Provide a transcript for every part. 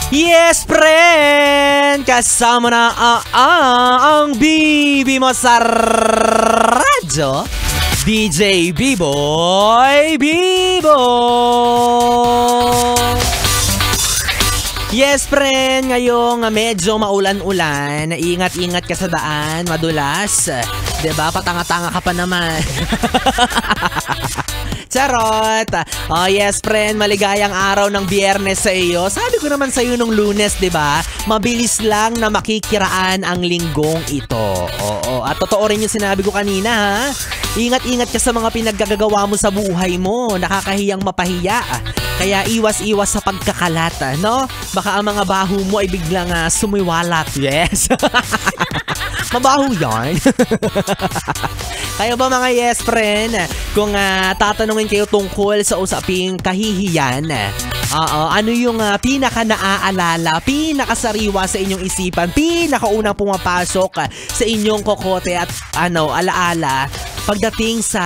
Yes, friend! Kasama na ang bibi mo sa radyo, DJ B-Boy Bibo! Yes, friend! Ngayong medyo maulan-ulan, ingat-ingat ka sa daan, madulas. Diba? Patanga-tanga ka pa naman. Charot! Oh yes, friend, maligayang araw ng Biyernes sa iyo. Sabi ko naman sa iyo nung Lunes, 'di ba? Mabilis lang na makikiraan ang linggong ito. Oo, at totoo rin 'yung sinabi ko kanina, ha. Ingat-ingat ka sa mga pinaggagawa mo sa buhay mo. Nakakahiyang mapahiya. Kaya iwas-iwas sa pagkakalat, no? Baka ang mga baho mo ay biglang sumiwalat. Yes. Mabaho yan. Kayo ba mga yes friend, kung tatanungin kayo tungkol sa usaping kahihiyan, ano yung pinaka naaalala, pinakasariwa sa inyong isipan, pinakaunang pumapasok sa inyong kokote at alaala pagdating sa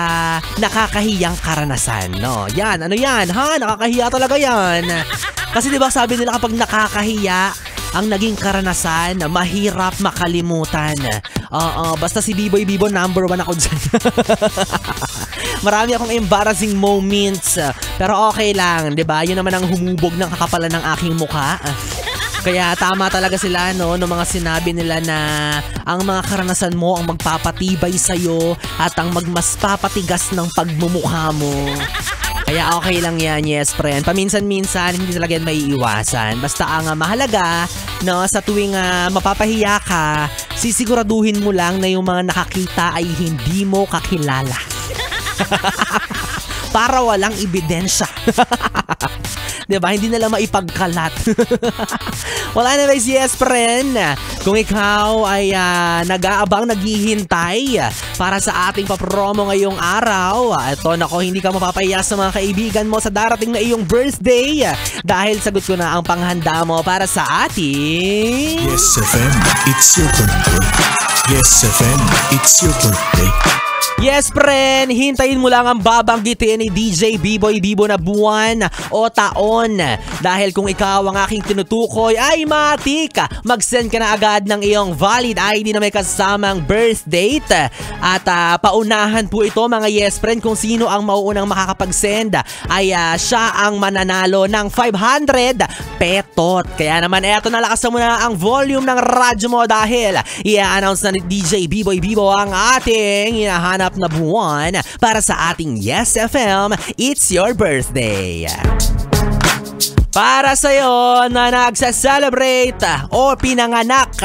nakakahiyang karanasan, no? Yan, ano yan, ha? Nakakahiya talaga yan. Kasi diba sabi nila kapag nakakahiya ang naging karanasan, mahirap makalimutan. Basta si B-Boy Bibo, number 1 ako dyan. Marami akong embarrassing moments. Pero okay lang, diba? Yun naman ang humubog ng kakapalan ng aking mukha. Kaya tama talaga sila, no? No mga sinabi nila na ang mga karanasan mo ang magpapatibay sa'yo at ang mas papatigas ng pagmumukha mo. Kaya okay lang yan, yes friend. Paminsan-minsan, hindi talaga yan maiiwasan. Basta ang mahalaga, no, sa tuwing mapapahiya ka, sisiguraduhin mo lang na yung mga nakakita ay hindi mo kakilala. Para walang ebidensya. Diba? Hindi nila maipagkalat. Well, anyways, yes, friend. Kung ikaw ay nag-aabang, naghihintay para sa ating papromo ngayong araw, ito, nako, hindi ka mapapahiya sa mga kaibigan mo sa darating na iyong birthday. Dahil sagot ko na ang panghanda mo para sa ating... Yes, FM, it's your birthday. Yes, FM, it's your birthday. Yes, friend, hintayin mo lang ang babanggitin ni DJ B-Boy Bibo na buwan o taon. Dahil kung ikaw ang aking tinutukoy ay matik, mag-send ka na agad ng iyong valid ID na may kasamang birth date. At paunahan po ito mga yes, friend, kung sino ang mauunang makakapag-send ay siya ang mananalo ng 500 petot. Kaya naman eto, nalakasan mo na ang volume ng radyo mo dahil i-announce na ni DJ B-Boy Bibo ang ating hinahanap na buwan para sa ating Yes FM, It's Your Birthday. Para sa'yo na nagsa-celebrate o pinanganak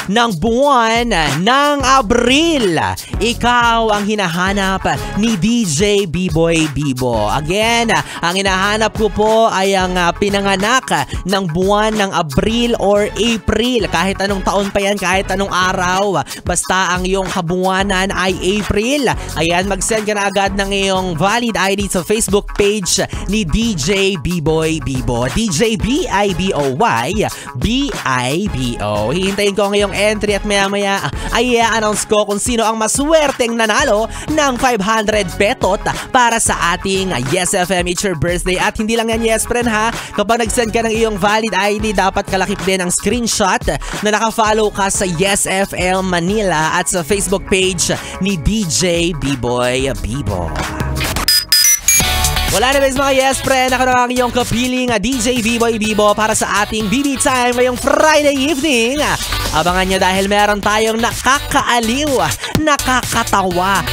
ng buwan ng Abril, ikaw ang hinahanap ni DJ B-Boy Bibo. Again, ang hinahanap ko po ay ang pinanganak ng buwan ng Abril or April. Kahit anong taon pa yan, kahit anong araw, basta ang iyong kabuwanan ay April. Ayan, mag-send ka na agad ng iyong valid ID sa Facebook page ni DJ B-Boy Bibo. DJ B-I-B-O-Y B-I-B-O. Hihintayin ko ang iyong entry at maya-maya ay i-announce ko kung sino ang maswerteng nanalo ng 500 petot para sa ating Yes FM, It's Your Birthday. At hindi lang yan, yes friend, ha. Kapag nag-send ka ng iyong valid ID, dapat kalakip din ang screenshot na nakafollow ka sa Yes FM Manila at sa Facebook page ni DJ B-Boy Bibo. Wala na guys mga yes friend, ako na ang iyong kapiling DJ B-Boy Bibo para sa ating BB Time ngayong Friday evening. Abangan nyo dahil meron tayong nakakaaliw, nakakatawa,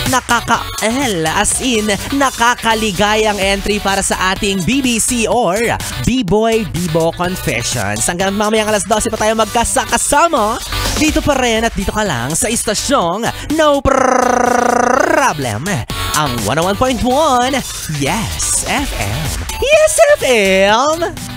as in nakakaligayang entry para sa ating BBC or B-Boy Bibo Confessions. Hanggang mamayang alas 12 pa tayo magkasakasama. Dito pa rin at dito ka lang sa istasyong No Problem, ang 101.1 Yes FM. Yes FM!